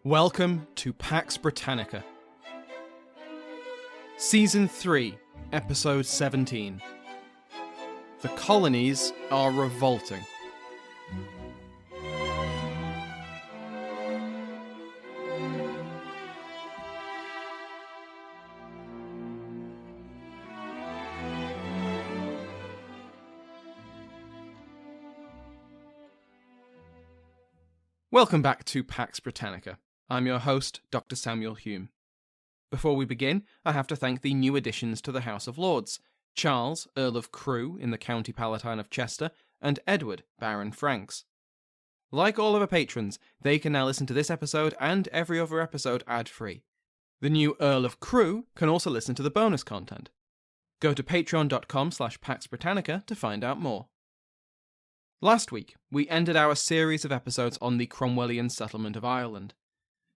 Welcome to Pax Britannica. Season 3, Episode 17. The Colonies are revolting. Welcome back to Pax Britannica. I'm your host, Dr. Samuel Hume. Before we begin, I have to thank the new additions to the House of Lords: Charles, Earl of Crewe in the County Palatine of Chester, and Edward, Baron Franks. Like all of our patrons, they can now listen to this episode and every other episode ad-free. The new Earl of Crewe can also listen to the bonus content. Go to patreon.com/PaxBritannica to find out more. Last week, we ended our series of episodes on the Cromwellian settlement of Ireland,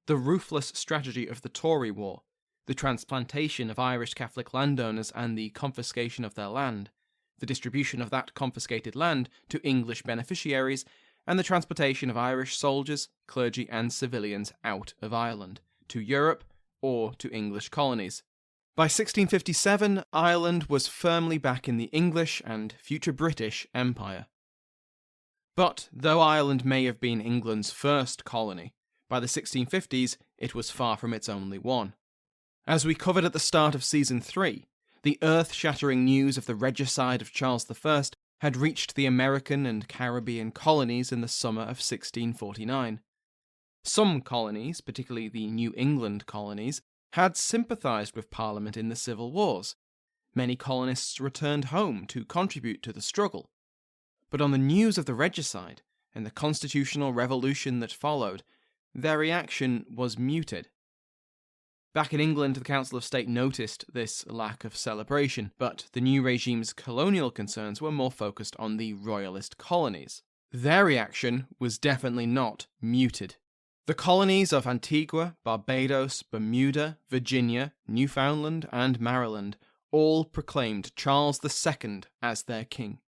the ruthless strategy of the Tory War, the transplantation of Irish Catholic landowners and the confiscation of their land, the distribution of that confiscated land to English beneficiaries, and the transportation of Irish soldiers, clergy and civilians out of Ireland, to Europe or to English colonies. By 1657, Ireland was firmly back in the English and future British Empire. But though Ireland may have been England's first colony, by the 1650s it was far from its only one. As we covered at the start of Season 3, the earth-shattering news of the Regicide of Charles I had reached the American and Caribbean colonies in the summer of 1649. Some colonies, particularly the New England colonies, had sympathised with Parliament in the Civil Wars. Many colonists returned home to contribute to the struggle. But on the news of the Regicide and the constitutional revolution that followed, their reaction was muted. Back in England, the Council of State noticed this lack of celebration, but the new regime's colonial concerns were more focused on the Royalist colonies. Their reaction was definitely not muted. The colonies of Antigua, Barbados, Bermuda, Virginia, Newfoundland, and Maryland all proclaimed Charles II as their king.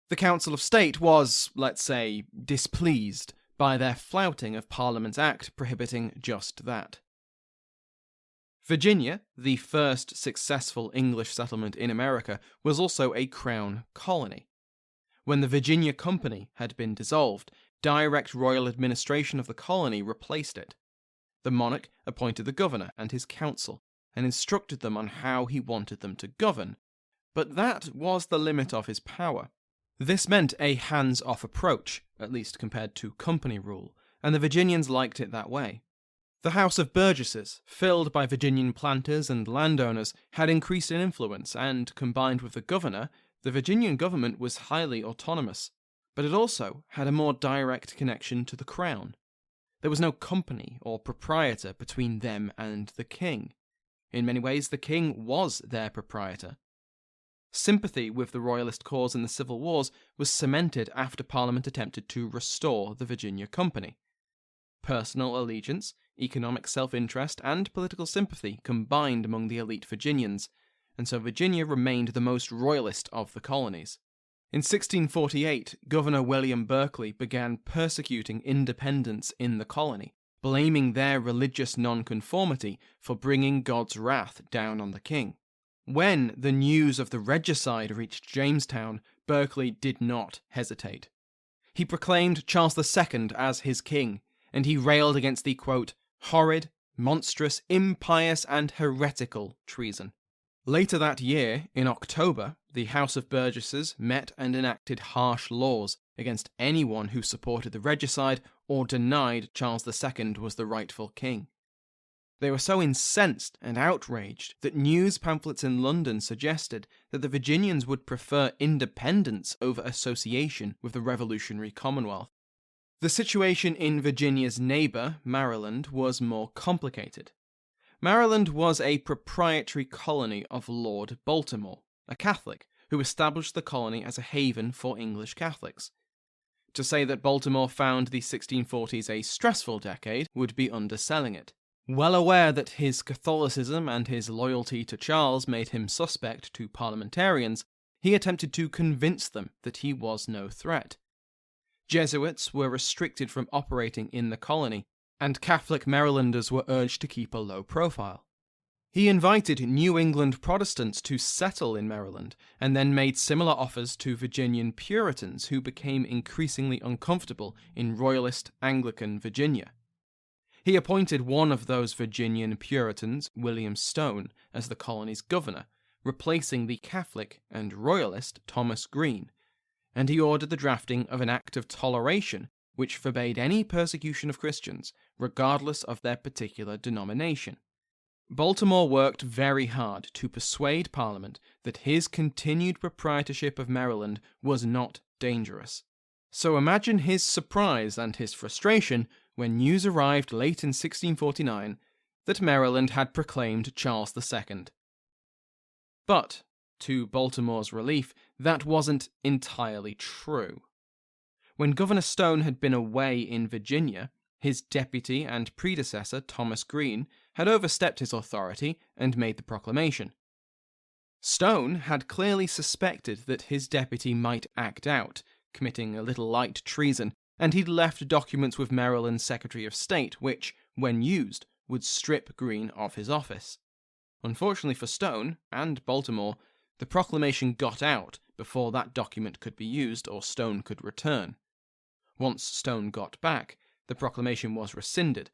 The Council of State was, let's say, displeased by their flouting of Parliament's Act prohibiting just that. Virginia, the first successful English settlement in America, was also a crown colony. When the Virginia Company had been dissolved, direct royal administration of the colony replaced it. The monarch appointed the governor and his council, and instructed them on how he wanted them to govern, but that was the limit of his power. This meant a hands-off approach, at least compared to company rule, and the Virginians liked it that way. The House of Burgesses, filled by Virginian planters and landowners, had increased in influence, and, combined with the governor, the Virginian government was highly autonomous, but it also had a more direct connection to the crown. There was no company or proprietor between them and the king. In many ways, the king was their proprietor. Sympathy with the Royalist cause in the Civil Wars was cemented after Parliament attempted to restore the Virginia Company. Personal allegiance, economic self-interest, and political sympathy combined among the elite Virginians, and so Virginia remained the most Royalist of the colonies. In 1648, Governor William Berkeley began persecuting independents in the colony, blaming their religious nonconformity for bringing God's wrath down on the king. When the news of the regicide reached Jamestown, Berkeley did not hesitate. He proclaimed Charles II as his king, and he railed against the, quote, horrid, monstrous, impious, and heretical treason. Later that year, in October, the House of Burgesses met and enacted harsh laws against anyone who supported the regicide or denied Charles II was the rightful king. They were so incensed and outraged that news pamphlets in London suggested that the Virginians would prefer independence over association with the revolutionary Commonwealth. The situation in Virginia's neighbour, Maryland, was more complicated. Maryland was a proprietary colony of Lord Baltimore, a Catholic, who established the colony as a haven for English Catholics. To say that Baltimore found the 1640s a stressful decade would be underselling it. Well aware that his Catholicism and his loyalty to Charles made him suspect to parliamentarians, he attempted to convince them that he was no threat. Jesuits were restricted from operating in the colony, and Catholic Marylanders were urged to keep a low profile. He invited New England Protestants to settle in Maryland, and then made similar offers to Virginian Puritans who became increasingly uncomfortable in Royalist Anglican Virginia. He appointed one of those Virginian Puritans, William Stone, as the colony's governor, replacing the Catholic and Royalist Thomas Green, and he ordered the drafting of an Act of Toleration which forbade any persecution of Christians, regardless of their particular denomination. Baltimore worked very hard to persuade Parliament that his continued proprietorship of Maryland was not dangerous. So imagine his surprise and his frustration when news arrived late in 1649 that Maryland had proclaimed Charles II. But, to Baltimore's relief, that wasn't entirely true. When Governor Stone had been away in Virginia, his deputy and predecessor, Thomas Green, had overstepped his authority and made the proclamation. Stone had clearly suspected that his deputy might act out, committing a little light treason, and he'd left documents with Maryland's Secretary of State which, when used, would strip Green of his office. Unfortunately for Stone, and Baltimore, the proclamation got out before that document could be used or Stone could return. Once Stone got back, the proclamation was rescinded,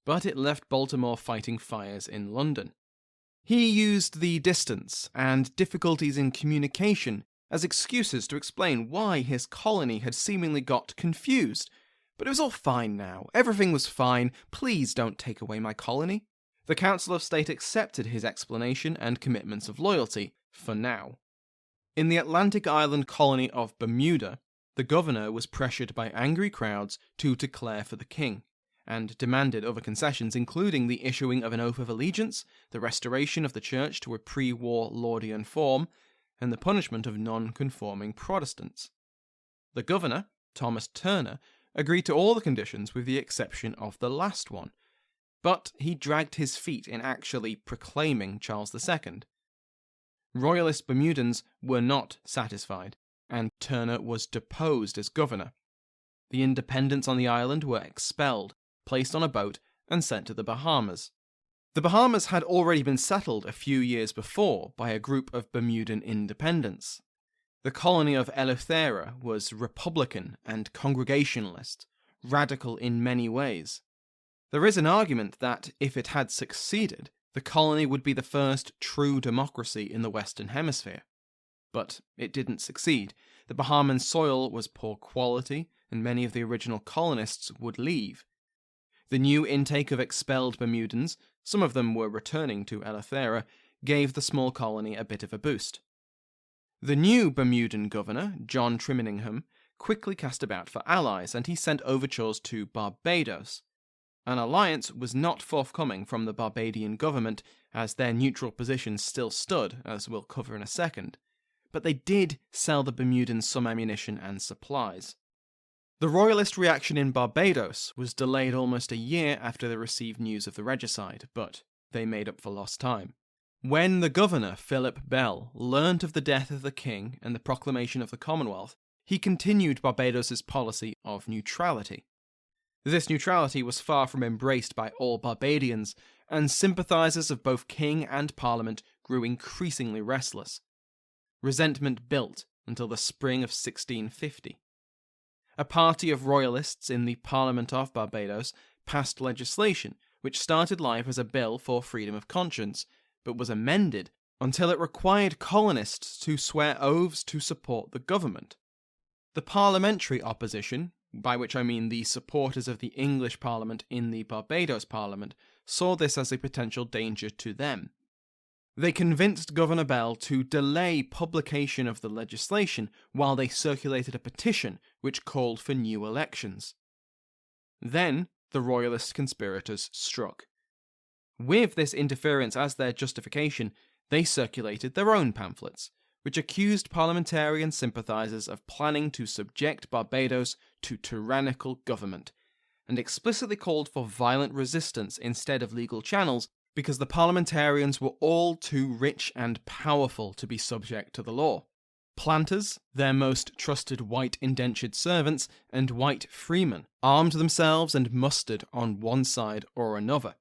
but it left Baltimore fighting fires in London. He used the distance and difficulties in communication as excuses to explain why his colony had seemingly got confused. But it was all fine now. Everything was fine. Please don't take away my colony. The Council of State accepted his explanation and commitments of loyalty, for now. In the Atlantic island colony of Bermuda, the governor was pressured by angry crowds to declare for the king, and demanded other concessions including the issuing of an oath of allegiance, the restoration of the church to a pre-war Laudian form, and the punishment of non-conforming Protestants. The governor, Thomas Turner, agreed to all the conditions with the exception of the last one, but he dragged his feet in actually proclaiming Charles II. Royalist Bermudans were not satisfied, and Turner was deposed as governor. The independents on the island were expelled, placed on a boat, and sent to the Bahamas. The Bahamas had already been settled a few years before by a group of Bermudan independents. The colony of Eleuthera was Republican and Congregationalist, radical in many ways. There is an argument that, if it had succeeded, the colony would be the first true democracy in the Western Hemisphere. But it didn't succeed. The Bahamian soil was poor quality, and many of the original colonists would leave. The new intake of expelled Bermudans, some of them were returning to Eleuthera, gave the small colony a bit of a boost. The new Bermudan governor, John Trimingham, quickly cast about for allies, and he sent overtures to Barbados. An alliance was not forthcoming from the Barbadian government, as their neutral position still stood, as we'll cover in a second, but they did sell the Bermudans some ammunition and supplies. The Royalist reaction in Barbados was delayed almost a year after they received news of the regicide, but they made up for lost time. When the governor, Philip Bell, learnt of the death of the king and the proclamation of the Commonwealth, he continued Barbados's policy of neutrality. This neutrality was far from embraced by all Barbadians, and sympathisers of both king and parliament grew increasingly restless. Resentment built until the spring of 1650. A party of royalists in the Parliament of Barbados passed legislation which started life as a bill for freedom of conscience, but was amended until it required colonists to swear oaths to support the government. The parliamentary opposition, by which I mean the supporters of the English Parliament in the Barbados Parliament, saw this as a potential danger to them. They convinced Governor Bell to delay publication of the legislation while they circulated a petition which called for new elections. Then the Royalist conspirators struck. With this interference as their justification, they circulated their own pamphlets, which accused parliamentarian sympathisers of planning to subject Barbados to tyrannical government, and explicitly called for violent resistance instead of legal channels because the parliamentarians were all too rich and powerful to be subject to the law. Planters, their most trusted white indentured servants, and white freemen armed themselves and mustered on one side or another.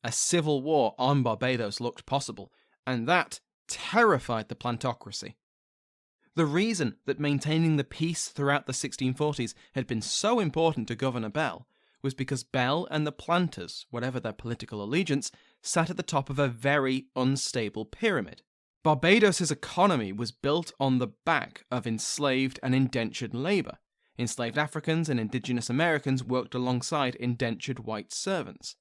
A civil war on Barbados looked possible, and that terrified the plantocracy. The reason that maintaining the peace throughout the 1640s had been so important to Governor Bell was because Bell and the planters, whatever their political allegiance, sat at the top of a very unstable pyramid. Barbados' economy was built on the back of enslaved and indentured labour. Enslaved Africans and indigenous Americans worked alongside indentured white servants.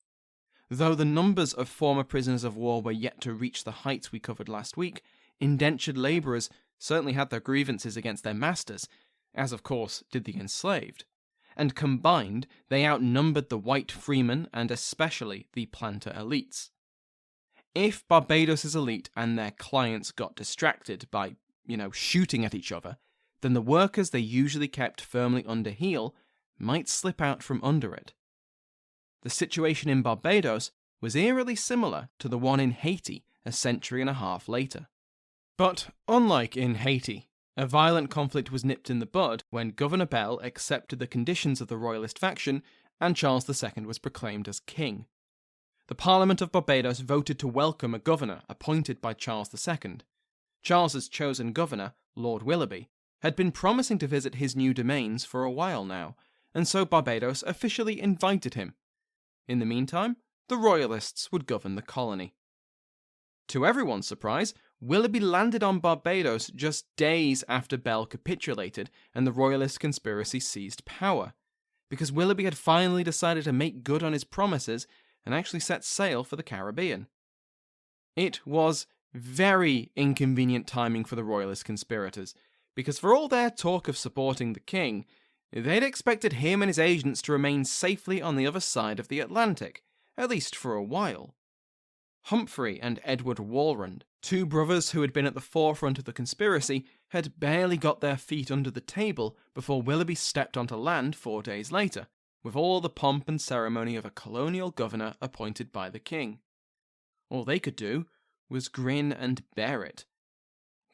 Though the numbers of former prisoners of war were yet to reach the heights we covered last week, indentured labourers certainly had their grievances against their masters, as of course did the enslaved. And combined, they outnumbered the white freemen and especially the planter elites. If Barbados' elite and their clients got distracted by, shooting at each other, then the workers they usually kept firmly under heel might slip out from under it. The situation in Barbados was eerily similar to the one in Haiti a century and a half later. But unlike in Haiti, a violent conflict was nipped in the bud when Governor Bell accepted the conditions of the Royalist faction and Charles II was proclaimed as king. The Parliament of Barbados voted to welcome a governor appointed by Charles II. Charles's chosen governor, Lord Willoughby, had been promising to visit his new domains for a while now, and so Barbados officially invited him. In the meantime, the Royalists would govern the colony. To everyone's surprise, Willoughby landed on Barbados just days after Bell capitulated and the Royalist conspiracy seized power, because Willoughby had finally decided to make good on his promises and actually set sail for the Caribbean. It was very inconvenient timing for the Royalist conspirators, because for all their talk of supporting the king, they'd expected him and his agents to remain safely on the other side of the Atlantic, at least for a while. Humphrey and Edward Walrond, two brothers who had been at the forefront of the conspiracy, had barely got their feet under the table before Willoughby stepped onto land 4 days later, with all the pomp and ceremony of a colonial governor appointed by the king. All they could do was grin and bear it.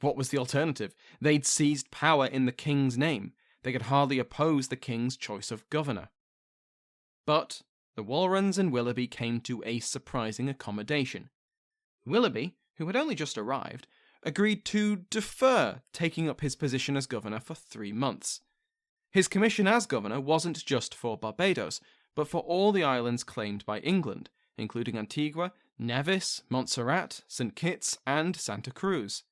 What was the alternative? They'd seized power in the king's name. They could hardly oppose the king's choice of governor. But the Walronds and Willoughby came to a surprising accommodation. Willoughby, who had only just arrived, agreed to defer taking up his position as governor for 3 months. His commission as governor wasn't just for Barbados, but for all the islands claimed by England, including Antigua, Nevis, Montserrat, St. Kitts, and Santa Cruz.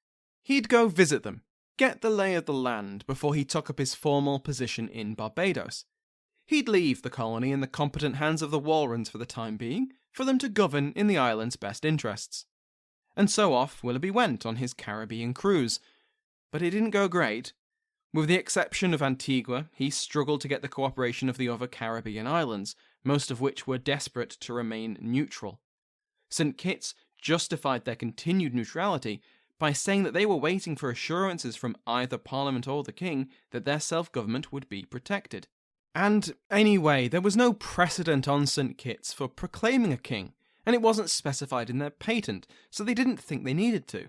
He'd go visit them, get the lay of the land before he took up his formal position in Barbados. He'd leave the colony in the competent hands of the Walrons for the time being, for them to govern in the island's best interests. And so off Willoughby went on his Caribbean cruise. But it didn't go great. With the exception of Antigua, he struggled to get the cooperation of the other Caribbean islands, most of which were desperate to remain neutral. St. Kitts justified their continued neutrality by saying that they were waiting for assurances from either Parliament or the King that their self-government would be protected. And anyway, there was no precedent on St. Kitts for proclaiming a king, and it wasn't specified in their patent, so they didn't think they needed to.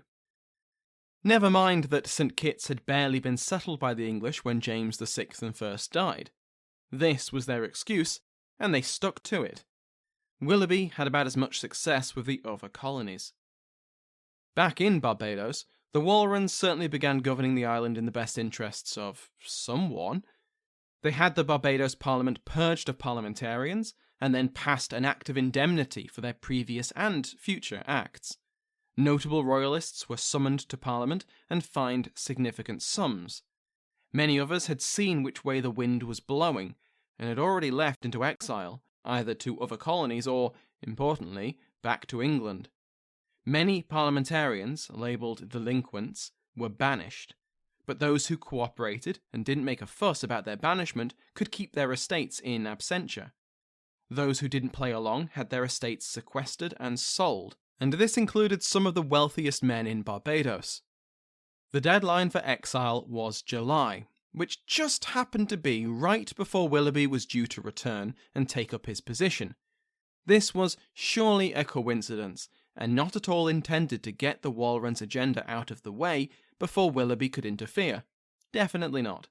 Never mind that St. Kitts had barely been settled by the English when James VI and I died. This was their excuse, and they stuck to it. Willoughby had about as much success with the other colonies. Back in Barbados, the Walrons certainly began governing the island in the best interests of someone. They had the Barbados Parliament purged of parliamentarians, and then passed an Act of Indemnity for their previous and future acts. Notable royalists were summoned to Parliament and fined significant sums. Many others had seen which way the wind was blowing, and had already left into exile, either to other colonies or, importantly, back to England. Many parliamentarians, labelled delinquents, were banished, but those who cooperated and didn't make a fuss about their banishment could keep their estates in absentia. Those who didn't play along had their estates sequestered and sold, and this included some of the wealthiest men in Barbados. The deadline for exile was July, which just happened to be right before Willoughby was due to return and take up his position. This was surely a coincidence, and not at all intended to get the Walrons' agenda out of the way, before Willoughby could interfere? Definitely not.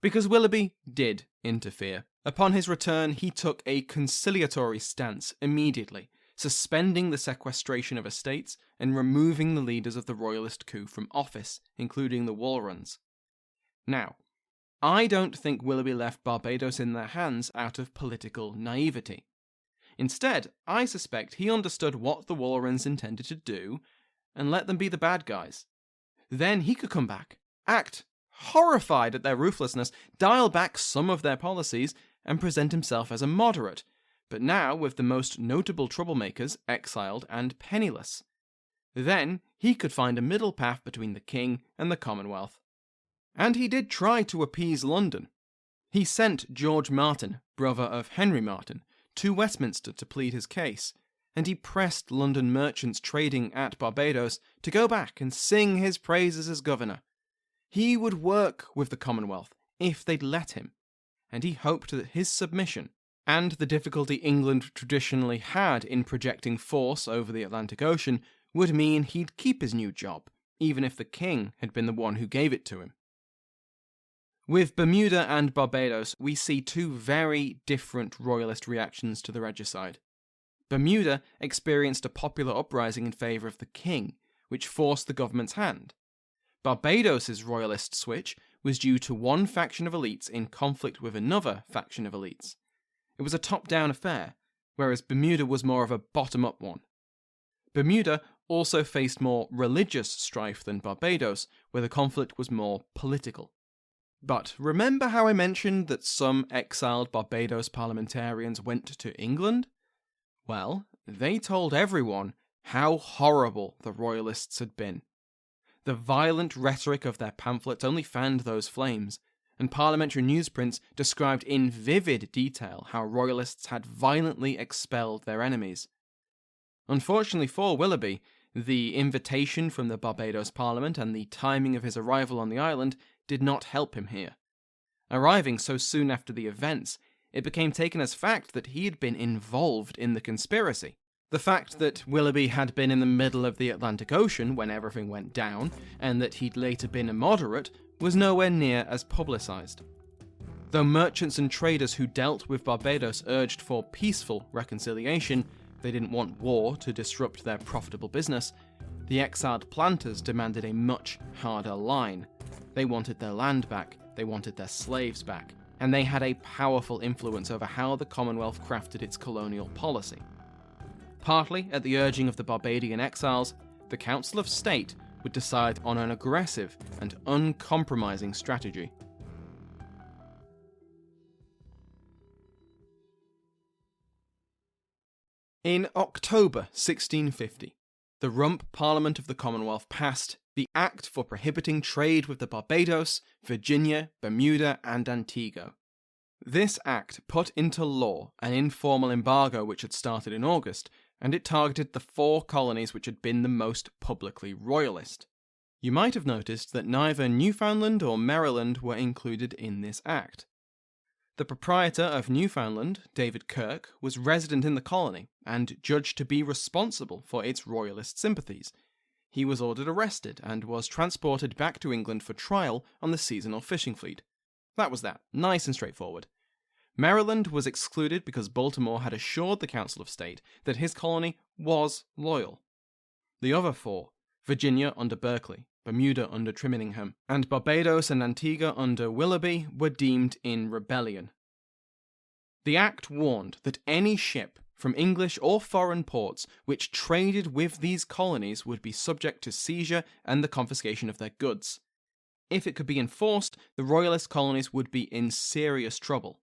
Because Willoughby did interfere. Upon his return, he took a conciliatory stance immediately, suspending the sequestration of estates and removing the leaders of the Royalist coup from office, including the Walruns. Now, I don't think Willoughby left Barbados in their hands out of political naivety. Instead, I suspect he understood what the Walruns intended to do and let them be the bad guys. Then he could come back, act horrified at their ruthlessness, dial back some of their policies, and present himself as a moderate, but now with the most notable troublemakers exiled and penniless. Then he could find a middle path between the king and the Commonwealth. And he did try to appease London. He sent George Martin, brother of Henry Martin, to Westminster to plead his case, and he pressed London merchants trading at Barbados to go back and sing his praises as governor. He would work with the Commonwealth if they'd let him, and he hoped that his submission, and the difficulty England traditionally had in projecting force over the Atlantic Ocean, would mean he'd keep his new job, even if the king had been the one who gave it to him. With Bermuda and Barbados, we see two very different royalist reactions to the regicide. Bermuda experienced a popular uprising in favour of the king, which forced the government's hand. Barbados' royalist switch was due to one faction of elites in conflict with another faction of elites. It was a top-down affair, whereas Bermuda was more of a bottom-up one. Bermuda also faced more religious strife than Barbados, where the conflict was more political. But remember how I mentioned that some exiled Barbados parliamentarians went to England? Well, they told everyone how horrible the Royalists had been. The violent rhetoric of their pamphlets only fanned those flames, and parliamentary newsprints described in vivid detail how Royalists had violently expelled their enemies. Unfortunately for Willoughby, the invitation from the Barbados Parliament and the timing of his arrival on the island did not help him here. Arriving so soon after the events, it became taken as fact that he had been involved in the conspiracy. The fact that Willoughby had been in the middle of the Atlantic Ocean when everything went down, and that he'd later been a moderate, was nowhere near as publicised. Though merchants and traders who dealt with Barbados urged for peaceful reconciliation, they didn't want war to disrupt their profitable business, the exiled planters demanded a much harder line. They wanted their land back, they wanted their slaves back, and they had a powerful influence over how the Commonwealth crafted its colonial policy. Partly at the urging of the Barbadian exiles, the Council of State would decide on an aggressive and uncompromising strategy. In October 1650, the Rump Parliament of the Commonwealth passed the Act for Prohibiting Trade with the Barbados, Virginia, Bermuda, and Antigua. This act put into law an informal embargo which had started in August, and it targeted the 4 colonies which had been the most publicly royalist. You might have noticed that neither Newfoundland or Maryland were included in this act. The proprietor of Newfoundland, David Kirk, was resident in the colony and judged to be responsible for its royalist sympathies. He was ordered arrested and was transported back to England for trial on the seasonal fishing fleet. That was that. Nice and straightforward. Maryland was excluded because Baltimore had assured the Council of State that his colony was loyal. The other 4, Virginia under Berkeley, Bermuda under Trimingham, and Barbados and Antigua under Willoughby, were deemed in rebellion. The Act warned that any ship from English or foreign ports which traded with these colonies would be subject to seizure and the confiscation of their goods. If it could be enforced, the royalist colonies would be in serious trouble.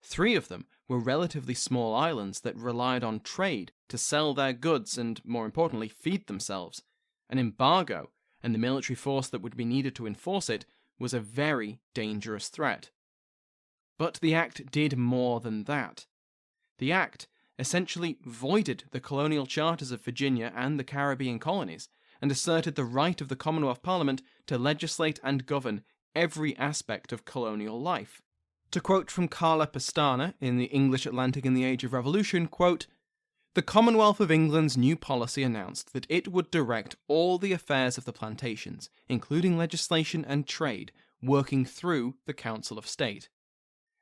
3 of them were relatively small islands that relied on trade to sell their goods and, more importantly, feed themselves. An embargo, and the military force that would be needed to enforce it, was a very dangerous threat. But the Act did more than that. The Act essentially voided the colonial charters of Virginia and the Caribbean colonies, and asserted the right of the Commonwealth Parliament to legislate and govern every aspect of colonial life. To quote from Carla Pestana in the English Atlantic in the Age of Revolution, quote, The Commonwealth of England's new policy announced that it would direct all the affairs of the plantations, including legislation and trade, working through the Council of State.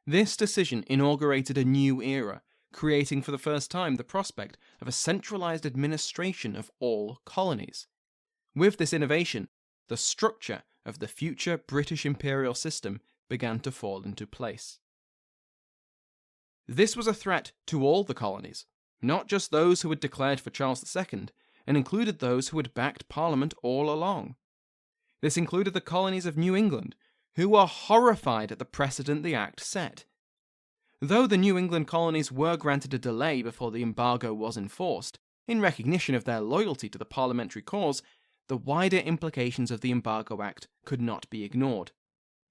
This decision inaugurated a new era, creating for the first time the prospect of a centralised administration of all colonies. With this innovation, the structure of the future British imperial system began to fall into place. This was a threat to all the colonies, not just those who had declared for Charles II, and included those who had backed Parliament all along. This included the colonies of New England, who were horrified at the precedent the Act set. Though the New England colonies were granted a delay before the embargo was enforced, in recognition of their loyalty to the parliamentary cause, the wider implications of the Embargo Act could not be ignored.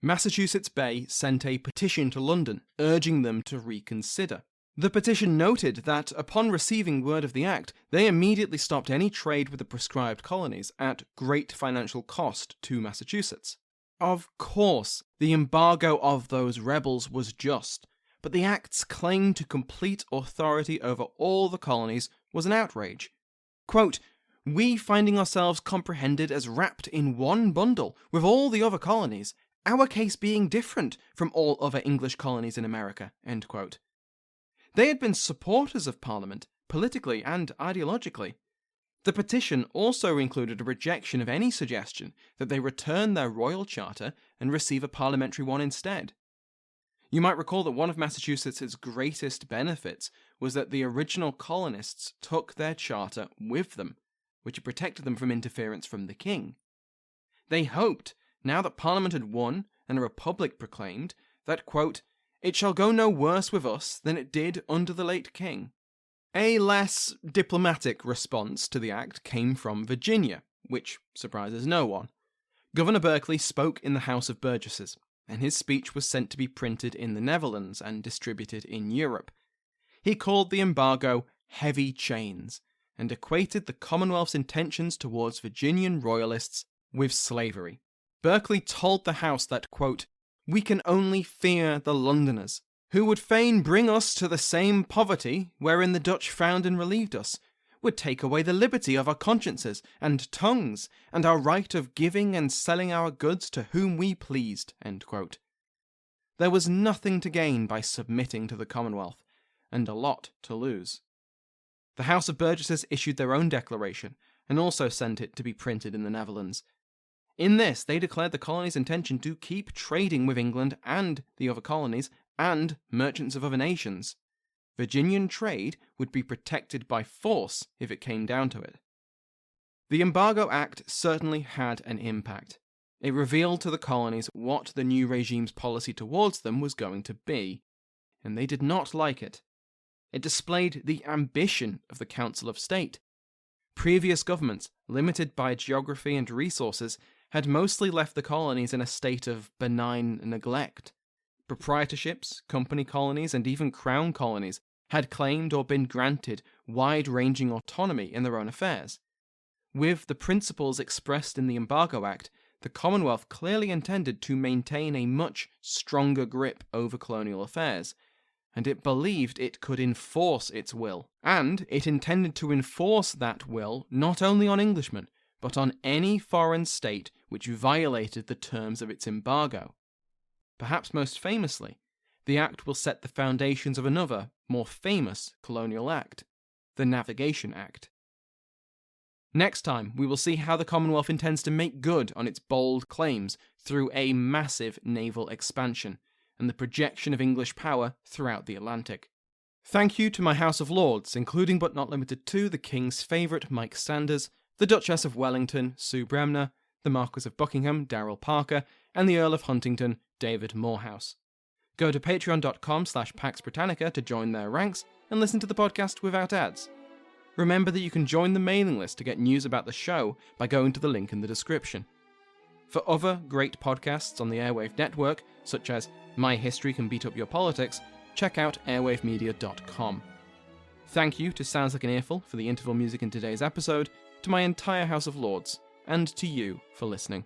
Massachusetts Bay sent a petition to London, urging them to reconsider. The petition noted that, upon receiving word of the Act, they immediately stopped any trade with the proscribed colonies at great financial cost to Massachusetts. Of course, the embargo of those rebels was just, but the Act's claim to complete authority over all the colonies was an outrage. Quote, "We finding ourselves comprehended as wrapped in one bundle with all the other colonies, our case being different from all other English colonies in America." End quote. They had been supporters of Parliament, politically and ideologically. The petition also included a rejection of any suggestion that they return their royal charter and receive a parliamentary one instead. You might recall that one of Massachusetts' greatest benefits was that the original colonists took their charter with them, which had protected them from interference from the king. They hoped, now that Parliament had won and a republic proclaimed, that, quote, "it shall go no worse with us than it did under the late king." A less diplomatic response to the Act came from Virginia, which surprises no one. Governor Berkeley spoke in the House of Burgesses, and his speech was sent to be printed in the Netherlands and distributed in Europe. He called the embargo "heavy chains," and equated the Commonwealth's intentions towards Virginian Royalists with slavery. Berkeley told the House that, quote, "we can only fear the Londoners, who would fain bring us to the same poverty wherein the Dutch found and relieved us, would take away the liberty of our consciences and tongues, and our right of giving and selling our goods to whom we pleased." End quote. There was nothing to gain by submitting to the Commonwealth, and a lot to lose. The House of Burgesses issued their own declaration, and also sent it to be printed in the Netherlands. In this, they declared the colony's intention to keep trading with England and the other colonies, and merchants of other nations. Virginian trade would be protected by force if it came down to it. The Embargo Act certainly had an impact. It revealed to the colonies what the new regime's policy towards them was going to be, and they did not like it. It displayed the ambition of the Council of State. Previous governments, limited by geography and resources, had mostly left the colonies in a state of benign neglect. Proprietorships, company colonies, and even crown colonies had claimed or been granted wide-ranging autonomy in their own affairs. With the principles expressed in the Embargo Act, the Commonwealth clearly intended to maintain a much stronger grip over colonial affairs, and it believed it could enforce its will. And it intended to enforce that will not only on Englishmen, but on any foreign state which violated the terms of its embargo. Perhaps most famously, the Act will set the foundations of another, more famous colonial act, the Navigation Act. Next time, we will see how the Commonwealth intends to make good on its bold claims through a massive naval expansion and the projection of English power throughout the Atlantic. Thank you to my House of Lords, including but not limited to the King's favourite Mike Sanders, the Duchess of Wellington, Sue Bremner, the Marquis of Buckingham, Darrell Parker, and the Earl of Huntingdon, David Morehouse. Go to patreon.com/Pax Britannica to join their ranks and listen to the podcast without ads. Remember that you can join the mailing list to get news about the show by going to the link in the description. For other great podcasts on the Airwave network, such as My History Can Beat Up Your Politics, check out airwavemedia.com. Thank you to Sounds Like an Earful for the interval music in today's episode, to my entire House of Lords, and to you for listening.